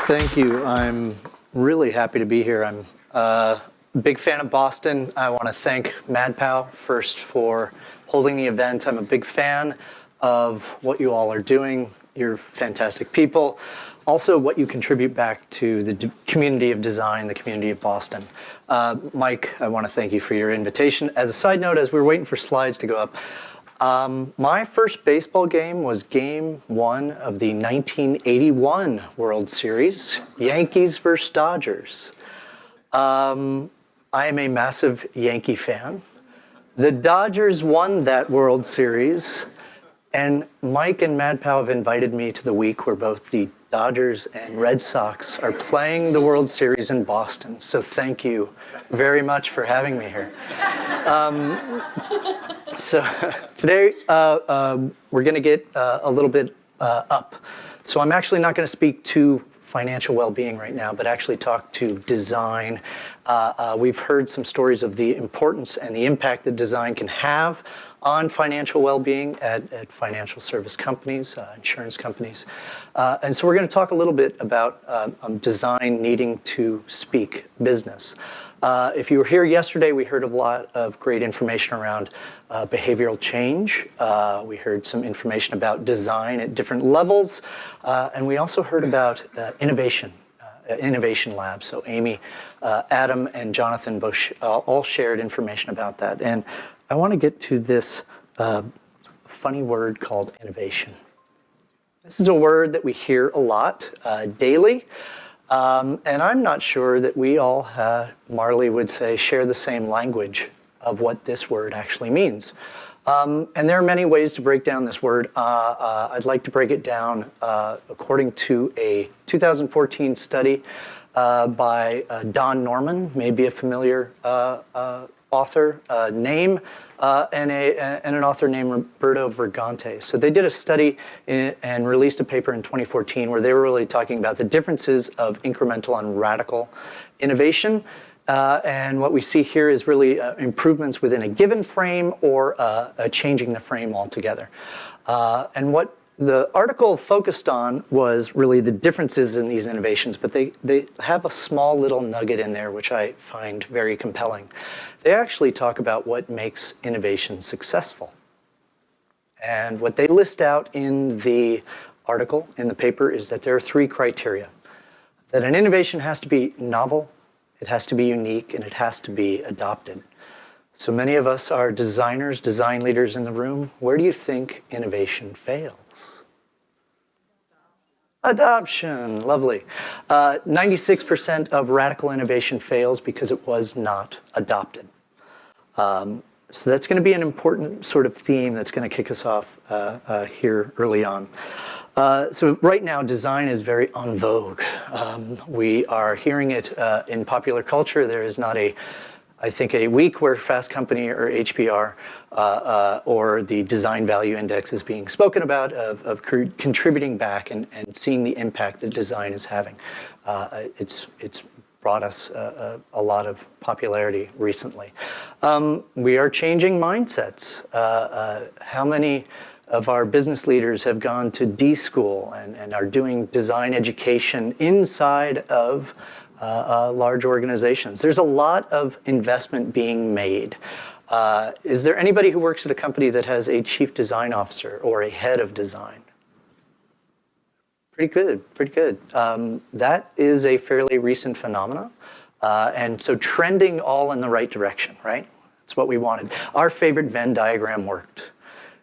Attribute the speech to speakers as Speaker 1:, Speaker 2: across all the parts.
Speaker 1: Thank you. I'm really happy to be here. I'm a big fan of Boston. I want to thank MadPow first for holding the event. I'm a big fan of what you all are doing. You're fantastic people. Also, what you contribute back to the community of design, the community of Boston. Mike, I want to thank you for your invitation. As a side note, as we were waiting for slides to go up, my first baseball game was game 1 of the 1981 World Series, Yankees versus Dodgers. I am a massive Yankee fan. The Dodgers won that World Series, and Mike and MadPow have invited me to the week where both the Dodgers and Red Sox are playing the World Series in Boston. So thank you very much for having me here. So today we're going to get a little bit up. So I'm actually not going to speak to financial well-being right now, but actually talk to design. We've heard some stories of the importance and the impact that design can have on financial well-being at financial service companies, insurance companies. And so we're going to talk a little bit about design needing to speak business. If you were here yesterday, we heard a lot of great information around behavioral change. We heard some information about design at different levels. And we also heard about innovation labs. So Amy, Adam, and Jonathan Bush all shared information about that. And I want to get to this funny word called innovation. This is a word that we hear a lot daily. And I'm not sure that we all, Marley would say, share the same language of what this word actually means. And there are many ways to break down this word. I'd like to break it down according to a 2014 study by Don Norman, maybe a familiar author name, and an author named Roberto Vergante. So they did a study and released a paper in 2014 where they were really talking about the differences of incremental and radical innovation. And what we see here is really improvements within a given frame or changing the frame altogether. And what the article focused on was really the differences in these innovations, but they have a small little nugget in there which I find very compelling. They actually talk about what makes innovation successful. And what they list out in the article, in the paper, is that there are 3 criteria. That an innovation has to be novel, it has to be unique, and it has to be adopted. So many of us are designers, design leaders in the room. Where do you think innovation fails? Adoption, lovely. 96% of radical innovation fails because it was not adopted. So that's going to be an important sort of theme that's going to kick us off here early on. So right now, design is very en vogue. We are hearing it in popular culture. There is not I think a week where Fast Company or HBR or the Design Value Index is being spoken about of contributing back and seeing the impact that design is having. It's brought us a lot of popularity recently. We are changing mindsets. How many of our business leaders have gone to D-School and are doing design education inside of large organizations? There's a lot of investment being made. Is there anybody who works at a company that has a chief design officer or a head of design? Pretty good, pretty good. That is a fairly recent phenomenon. And so trending all in the right direction, right? That's what we wanted. Our favorite Venn diagram worked.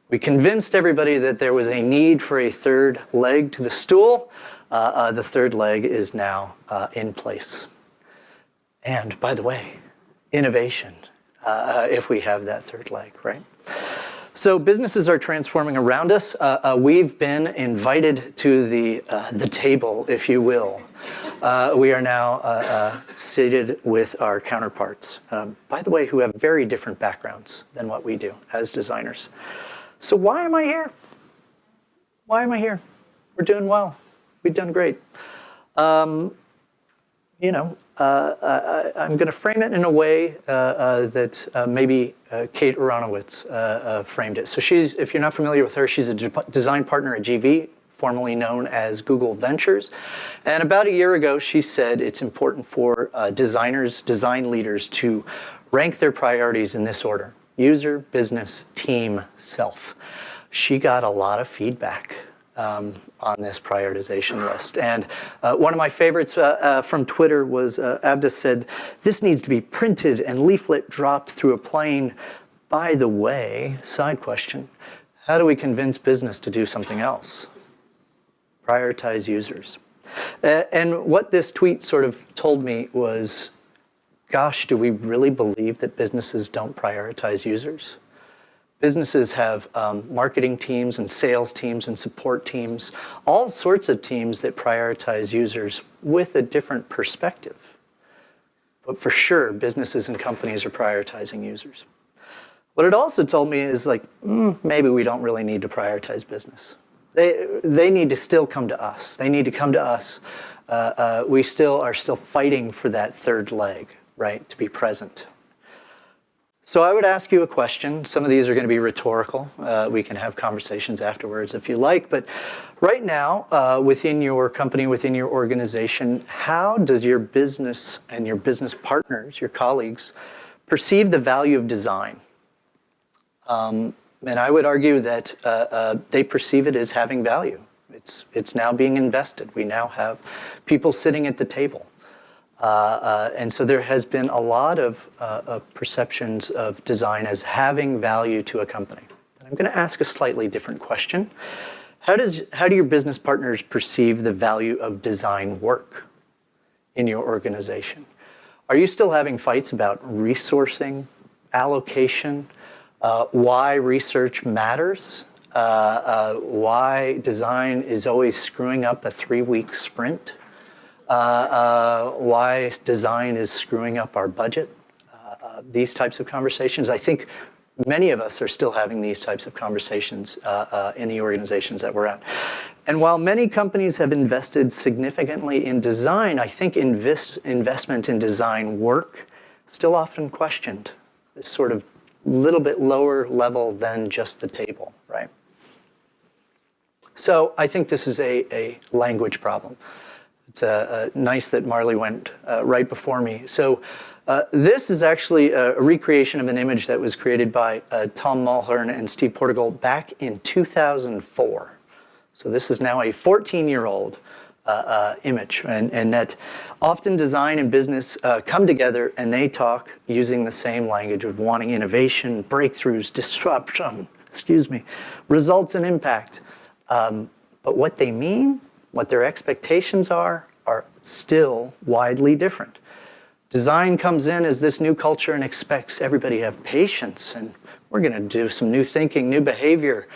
Speaker 1: We convinced everybody that there was a need for a third leg to the stool. The third leg is now in place. And by the way, innovation, if we have that third leg, right? So businesses are transforming around us. We've been invited to the table, if you will. We are now seated with our counterparts, by the way, who have very different backgrounds than what we do as designers. So why am I here? Why am I here? We're doing well. We've done great. I'm going to frame it in a way that maybe Kate Aronowitz framed it. So if you're not familiar with her, she's a design partner at GV, formerly known as Google Ventures. And about a year ago, she said it's important for designers, design leaders to rank their priorities in this order: user, business, team, self. She got a lot of feedback on this prioritization list. And one of my favorites from Twitter was Abda said, "This needs to be printed and leaflet dropped through a plane. By the way," side question, "how do we convince business to do something else? Prioritize users." And what this tweet sort of told me was, gosh, do we really believe that businesses don't prioritize users? Businesses have marketing teams and sales teams and support teams, all sorts of teams that prioritize users with a different perspective. But for sure, businesses and companies are prioritizing users. What it also told me is like, maybe we don't really need to prioritize business. They need to still come to us. They need to come to us. We are still fighting for that third leg, right, to be present. So I would ask you a question. Some of these are going to be rhetorical. We can have conversations afterwards if you like. But right now, within your company, within your organization, how does your business and your business partners, your colleagues, perceive the value of design? And I would argue that they perceive it as having value. It's now being invested. We now have people sitting at the table. And so there has been a lot of perceptions of design as having value to a company. But I'm going to ask a slightly different question. How do your business partners perceive the value of design work in your organization? Are you still having fights about resourcing, allocation, why research matters, why design is always screwing up a 3-week sprint? Why design is screwing up our budget, these types of conversations. I think many of us are still having these types of conversations in the organizations that we're at. And while many companies have invested significantly in design, I think investment in design work still often questioned. It's sort of a little bit lower level than just the table, right? So I think this is a language problem. It's nice that Marley went right before me. So this is actually a recreation of an image that was created by Tom Mulhern and Steve Portugal back in 2004. So this is now a 14-year-old image. And that often design and business come together and they talk using the same language of wanting innovation, breakthroughs, disruption, results and impact. But what they mean, what their expectations are still widely different. Design comes in as this new culture and expects everybody to have patience, and we're going to do some new thinking, new behavior,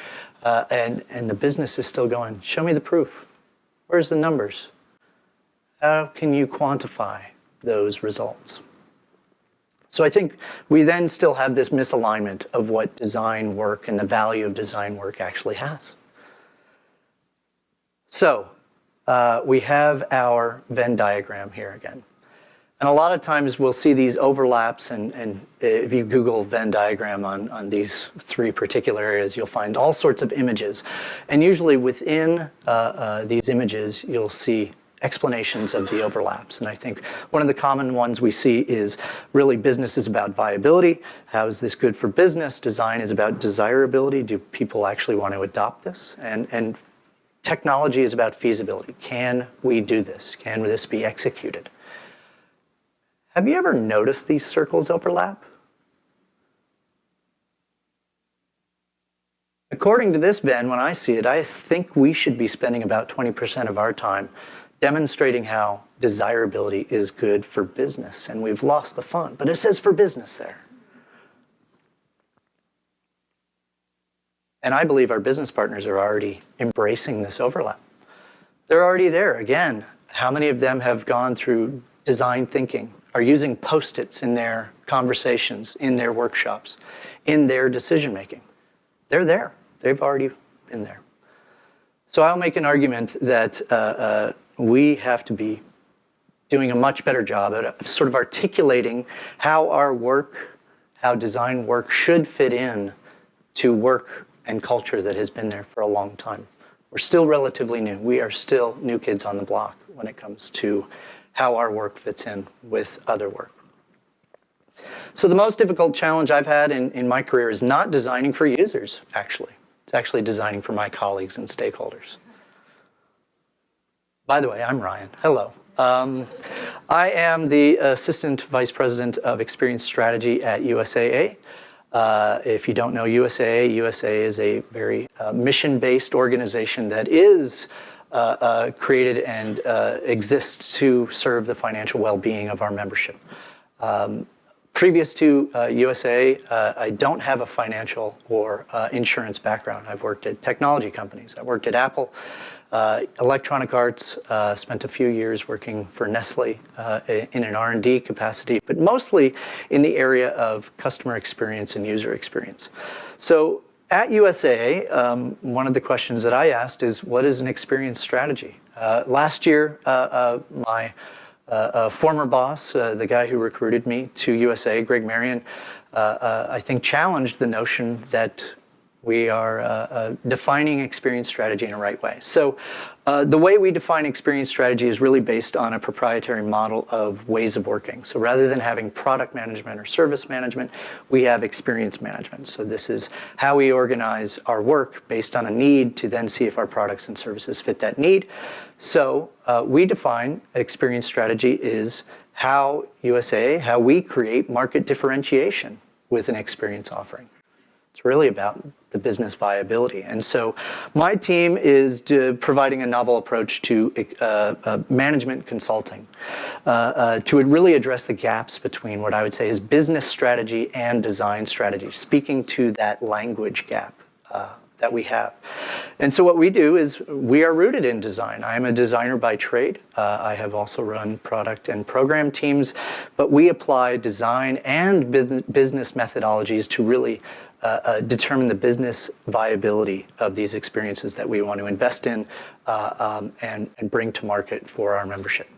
Speaker 1: and the business is still going, show me the proof. Where's the numbers? How can you quantify those results? So I think we then still have this misalignment of what design work and the value of design work actually has. So we have our Venn diagram here again. And a lot of times we'll see these overlaps, and if you Google Venn diagram on these 3 particular areas, you'll find all sorts of images. And usually within these images, you'll see explanations of the overlaps. And I think one of the common ones we see is really business is about viability. How is this good for business? Design is about desirability. Do people actually want to adopt this? And technology is about feasibility. Can we do this? Can this be executed? Have you ever noticed these circles overlap? According to this Venn, when I see it, I think we should be spending about 20% of our time demonstrating how desirability is good for business, and we've lost the fun. But it says for business there. And I believe our business partners are already embracing this overlap. They're already there. Again, how many of them have gone through design thinking, are using Post-its in their conversations, in their workshops, in their decision-making? They're there. They've already been there. So I'll make an argument that we have to be doing a much better job at sort of articulating how our work, how design work should fit in to work and culture that has been there for a long time. We're still relatively new. We are still new kids on the block when it comes to how our work fits in with other work. So the most difficult challenge I've had in my career is not designing for users, actually. It's actually designing for my colleagues and stakeholders. By the way, I'm Ryan. Hello. I am the Assistant Vice President of Experience Strategy at USAA. If you don't know USAA, USAA is a very mission-based organization that is created and exists to serve the financial well-being of our membership. Previous to USAA, I don't have a financial or insurance background. I've worked at technology companies. I worked at Apple, Electronic Arts, spent a few years working for Nestle in an R&D capacity, but mostly in the area of customer experience and user experience. So at USAA, one of the questions that I asked is, what is an experience strategy? Last year, my former boss, the guy who recruited me to USAA, Greg Marion, I think challenged the notion that we are defining experience strategy in a right way. So the way we define experience strategy is really based on a proprietary model of ways of working. So rather than having product management or service management, we have experience management. So this is how we organize our work based on a need to then see if our products and services fit that need. So we define experience strategy is how USAA, how we create market differentiation with an experience offering. It's really about the business viability. And so my team is providing a novel approach to management consulting to really address the gaps between what I would say is business strategy and design strategy, speaking to that language gap that we have. And so what we do is we are rooted in design. I am a designer by trade. I have also run product and program teams, but we apply design and business methodologies to really determine the business viability of these experiences that we want to invest in and bring to market for our membership.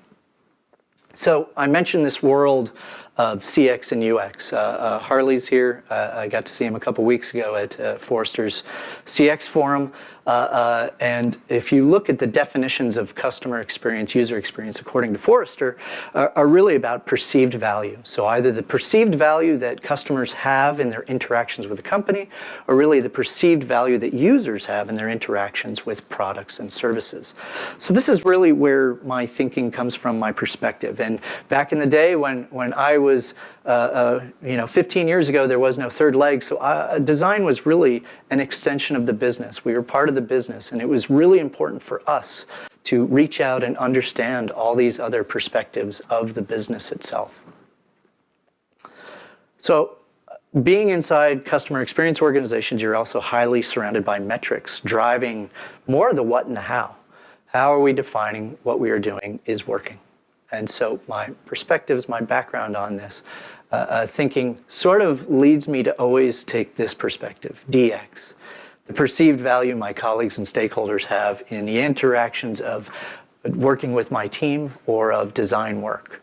Speaker 1: So I mentioned this world of CX and UX. Harley's here. I got to see him a couple weeks ago at Forrester's CX Forum. And if you look at the definitions of customer experience, user experience, according to Forrester, are really about perceived value. So either the perceived value that customers have in their interactions with the company, or really the perceived value that users have in their interactions with products and services. So this is really where my thinking comes from, my perspective. And back in the day when I was 15 years ago, there was no third leg. So design was really an extension of the business. We were part of the business, and it was really important for us to reach out and understand all these other perspectives of the business itself. So being inside customer experience organizations, you're also highly surrounded by metrics, driving more of the what and the how. How are we defining what we are doing is working? And so my perspectives, my background on this thinking sort of leads me to always take this perspective, DX, the perceived value my colleagues and stakeholders have in the interactions of working with my team or of design work.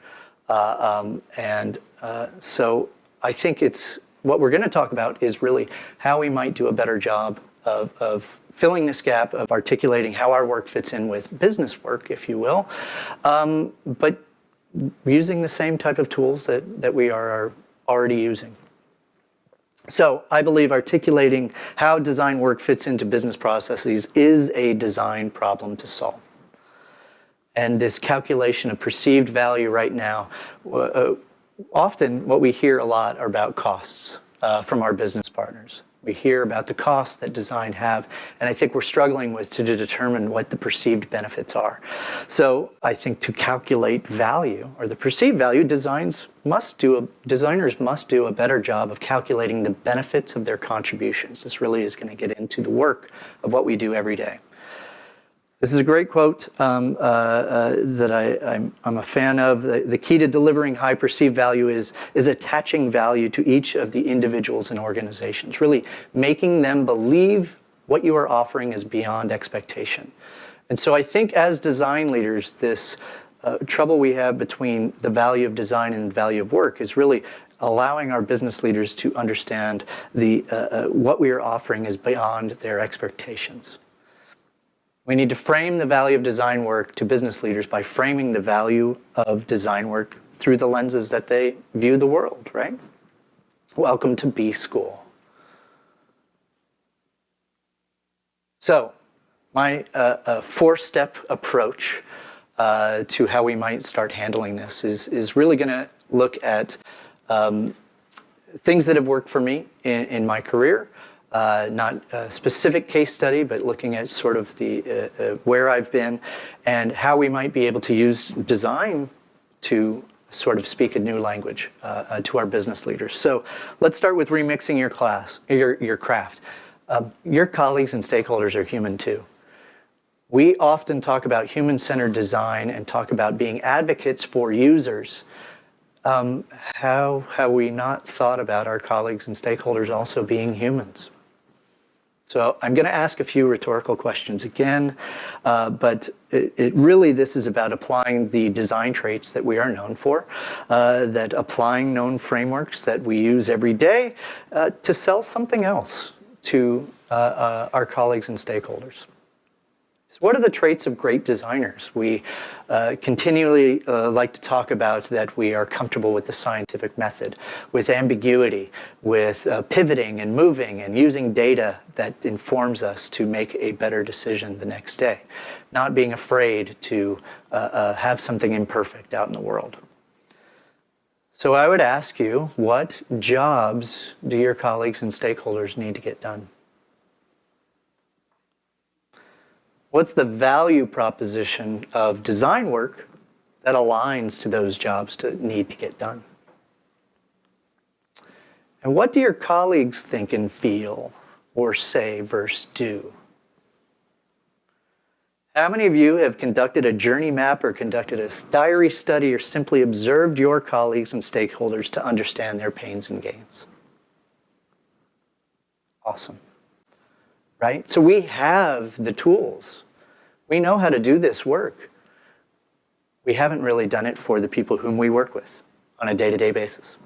Speaker 1: So I think it's what we're going to talk about is really how we might do a better job of filling this gap of articulating how our work fits in with business work, if you will, but using the same type of tools that we are already using. So I believe articulating how design work fits into business processes is a design problem to solve. And this calculation of perceived value right now, often what we hear a lot are about costs from our business partners. We hear about the costs that design have, and I think we're struggling to determine what the perceived benefits are. So I think to calculate value, or the perceived value, designers must do a better job of calculating the benefits of their contributions. This really is going to get into the work of what we do every day. This is a great quote that I'm a fan of. The key to delivering high perceived value is attaching value to each of the individuals and organizations, really making them believe what you are offering is beyond expectation. And so I think as design leaders, this trouble we have between the value of design and the value of work is really allowing our business leaders to understand what we are offering is beyond their expectations. We need to frame the value of design work to business leaders by framing the value of design work through the lenses that they view the world, right? Welcome to B School. So, my four-step approach to how we might start handling this is really going to look at things that have worked for me in my career. Not a specific case study, but looking at sort of the where I've been and how we might be able to use design to sort of speak a new language to our business leaders. So let's start with remixing your craft. Your colleagues and stakeholders are human too. We often talk about human-centered design and talk about being advocates for users. How have we not thought about our colleagues and stakeholders also being humans? So I'm going to ask a few rhetorical questions again, but this is about applying the design traits that we are known for, that applying known frameworks that we use every day to sell something else to our colleagues and stakeholders. So what are the traits of great designers? We continually like to talk about that we are comfortable with the scientific method, with ambiguity, with pivoting and moving and using data that informs us to make a better decision the next day, not being afraid to have something imperfect out in the world. So I would ask you, what jobs do your colleagues and stakeholders need to get done? What's the value proposition of design work that aligns to those jobs to need to get done? And what do your colleagues think and feel or say versus do? How many of you have conducted a journey map or conducted a diary study or simply observed your colleagues and stakeholders to understand their pains and gains? Awesome. Right? So we have the tools. We know how to do this work. We haven't really done it for the people whom we work with on a day-to-day basis.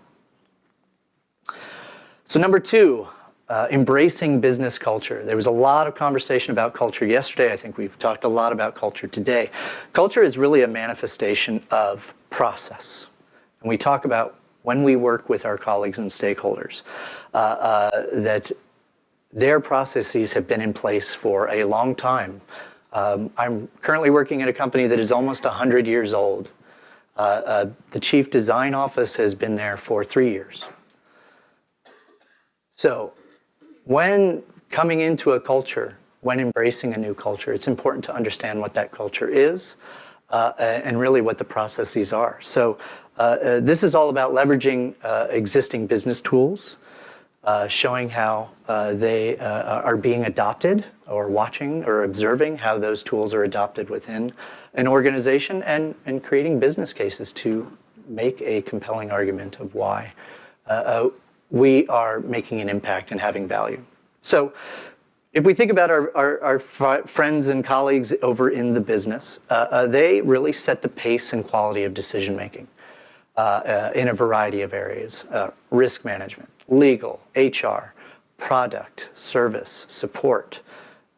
Speaker 1: So number two, embracing business culture. There was a lot of conversation about culture yesterday. I think we've talked a lot about culture today. Culture is really a manifestation of process. And we talk about when we work with our colleagues and stakeholders, that their processes have been in place for a long time. I'm currently working at a company that is almost 100 years old. The chief design office has been there for 3 years. So when coming into a culture, when embracing a new culture, it's important to understand what that culture is and really what the processes are. So this is all about leveraging existing business tools, showing how they are being adopted, or watching or observing how those tools are adopted within an organization, and creating business cases to make a compelling argument of why we are making an impact and having value. So if we think about our friends and colleagues over in the business, they really set the pace and quality of decision making in a variety of areas. Risk management, legal, HR, product, service, support.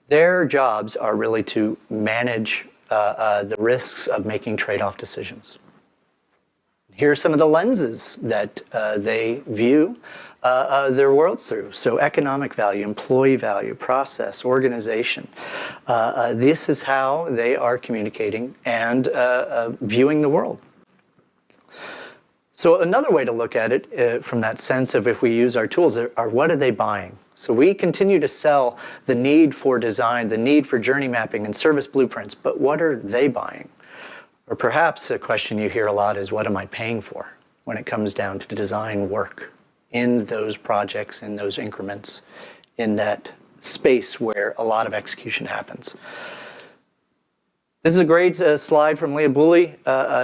Speaker 1: Their jobs are really to manage the risks of making trade-off decisions. Here are some of the lenses that they view their worlds through. So economic value, employee value, process, organization. This is how they are communicating and viewing the world. So another way to look at it from that sense of if we use our tools are what are they buying? So we continue to sell the need for design, the need for journey mapping and service blueprints, but what are they buying? Or perhaps a question you hear a lot is, what am I paying for when it comes down to design work in those projects, in those increments, in that space where a lot of execution happens? This is a great slide from Leah Booley.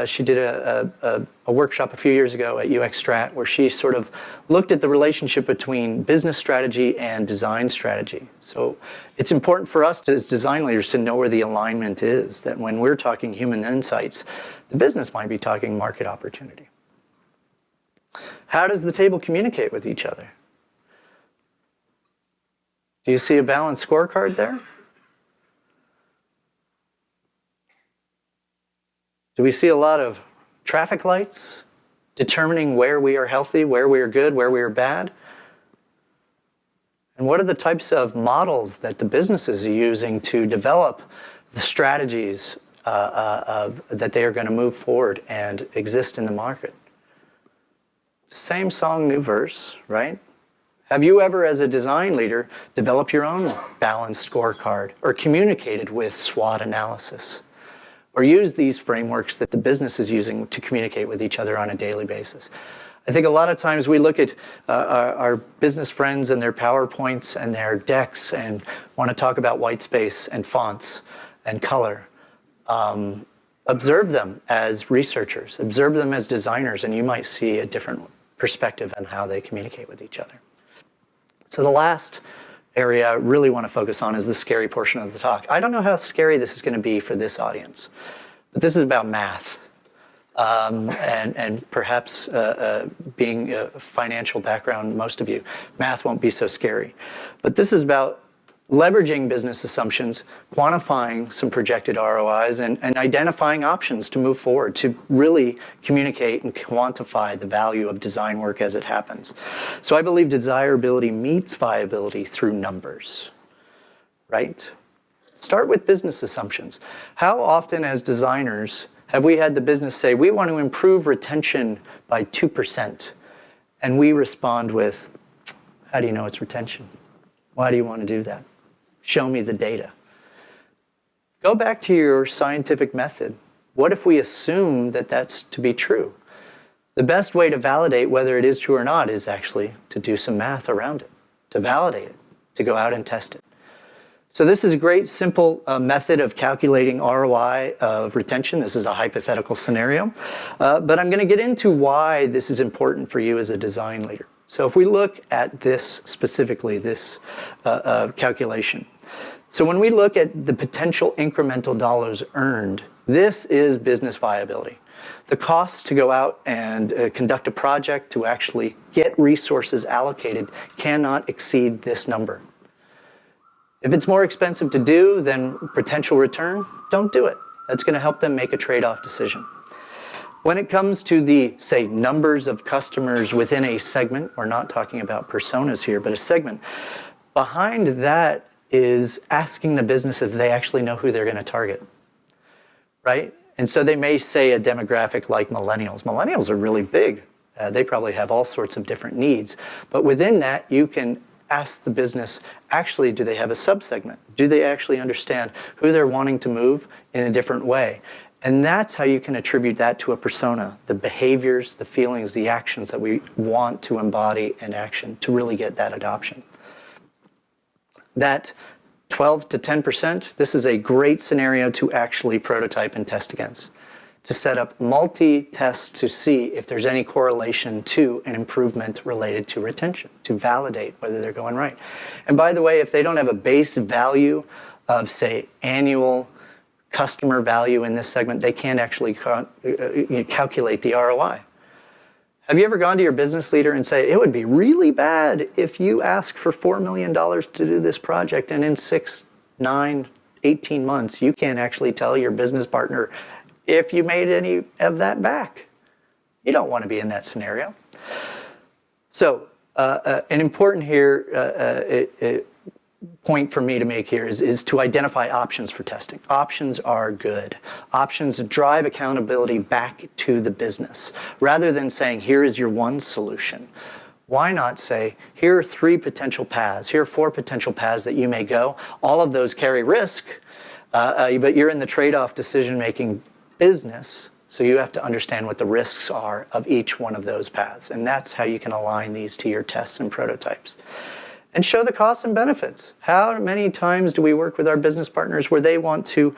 Speaker 1: She did a workshop a few years ago at UX Strat where she sort of looked at the relationship between business strategy and design strategy. So it's important for us as design leaders to know where the alignment is, that when we're talking human insights, the business might be talking market opportunity. How does the table communicate with each other? Do you see a balanced scorecard there? Do we see a lot of traffic lights determining where we are healthy, where we are good, where we are bad? And what are the types of models that the businesses are using to develop the strategies that they are going to move forward and exist in the market? Same song, new verse, right? Have you ever, as a design leader, developed your own balanced scorecard or communicated with SWOT analysis or used these frameworks that the business is using to communicate with each other on a daily basis? I think a lot of times we look at our business friends and their PowerPoints and their decks and want to talk about white space and fonts and color. Observe them as researchers, observe them as designers, and you might see a different perspective on how they communicate with each other. So the last area I really want to focus on is the scary portion of the talk. I don't know how scary this is going to be for this audience, but this is about math. And perhaps being a financial background, most of you, math won't be so scary. But this is about leveraging business assumptions, quantifying some projected ROIs, and identifying options to move forward, to really communicate and quantify the value of design work as it happens. So I believe desirability meets viability through numbers, right? Start with business assumptions. How often as designers have we had the business say, we want to improve retention by 2%, and we respond with, how do you know it's retention? Why do you want to do that? Show me the data. Go back to your scientific method. What if we assume that that's to be true? The best way to validate whether it is true or not is actually to do some math around it, to validate it, to go out and test it. So this is a great, simple method of calculating ROI of retention. This is a hypothetical scenario. But I'm going to get into why this is important for you as a design leader. So if we look at this specifically, this calculation. So when we look at the potential incremental dollars earned, this is business viability. The costs to go out and conduct a project to actually get resources allocated cannot exceed this number. If it's more expensive to do than potential return, don't do it. That's going to help them make a trade-off decision. When it comes to the, say, numbers of customers within a segment, we're not talking about personas here, but a segment, behind that is asking the business if they actually know who they're going to target, right? And so they may say a demographic like millennials. Millennials are really big. They probably have all sorts of different needs. But within that, you can ask the business, actually, do they have a subsegment? Do they actually understand who they're wanting to move in a different way? And that's how you can attribute that to a persona, the behaviors, the feelings, the actions that we want to embody in action to really get that adoption. That 12 to 10%, this is a great scenario to actually prototype and test against, to set up multi-tests to see if there's any correlation to an improvement related to retention, to validate whether they're going right. And by the way, if they don't have a base value of, say, annual customer value in this segment, they can't actually calculate the ROI. Have you ever gone to your business leader and say, it would be really bad if you ask for $4 million to do this project, and in 6, 9, 18 months, you can't actually tell your business partner if you made any of that back? You don't want to be in that scenario. So an important point for me to make here is to identify options for testing. Options are good. Options drive accountability back to the business. Rather than saying, here is your one solution, why not say, here are 3 potential paths, here are 4 potential paths that you may go. All of those carry risk, but you're in the trade-off decision-making business, so you have to understand what the risks are of each one of those paths. And that's how you can align these to your tests and prototypes. And show the costs and benefits. How many times do we work with our business partners where they want to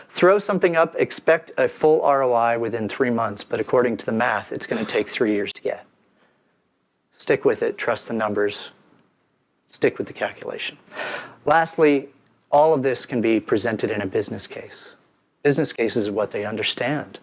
Speaker 1: throw something up, expect a full ROI within 3 months, but according to the math, it's going to take 3 years to get? Stick with it, trust the numbers, stick with the calculation. Lastly, all of this can be presented in a business case. Business cases is what they understand.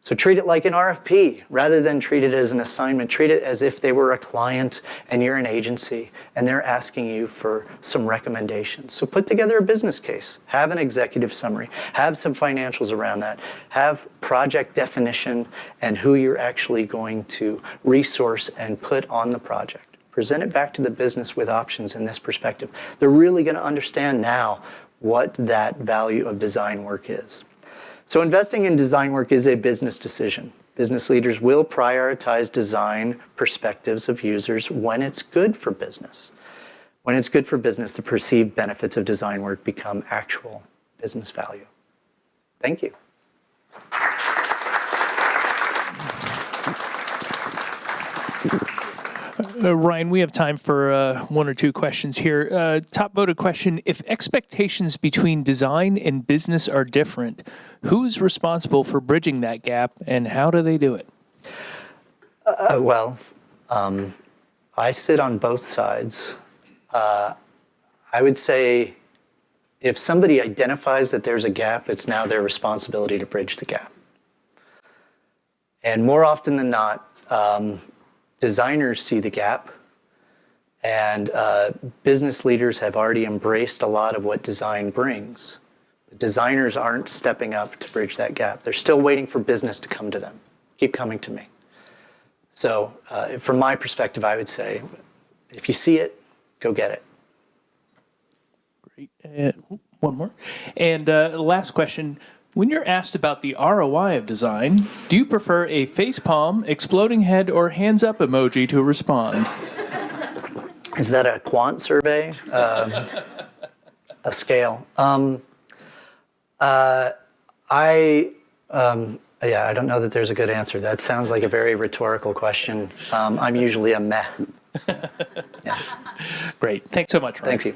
Speaker 1: So treat it like an RFP rather than treat it as an assignment. Treat it as if they were a client and you're an agency and they're asking you for some recommendations. So put together a business case, have an executive summary, have some financials around that, have project definition and who you're actually going to resource and put on the project. Present it back to the business with options in this perspective. They're really going to understand now what that value of design work is. So investing in design work is a business decision. Business leaders will prioritize design perspectives of users when it's good for business. When it's good for business, the perceived benefits of design work become actual business value. Thank you.
Speaker 2: Ryan, we have time for one or two questions here. Top voted question, if expectations between design and business are different, who's responsible for bridging that gap and how do they do it?
Speaker 1: I sit on both sides. I would say if somebody identifies that there's a gap, it's now their responsibility to bridge the gap. And more often than not, designers see the gap, and business leaders have already embraced a lot of what design brings. But designers aren't stepping up to bridge that gap. They're still waiting for business to come to them. Keep coming to me. So from my perspective, I would say, if you see it, go get it.
Speaker 2: Great. One more. And last question. When you're asked about the ROI of design, do you prefer a facepalm, exploding head, or hands up emoji to respond?
Speaker 1: Is that a quant survey? A scale? I don't know that there's a good answer. That sounds like a very rhetorical question. I'm usually a meh. Yeah.
Speaker 2: Great. Thanks so much, Ryan.
Speaker 1: Thank you.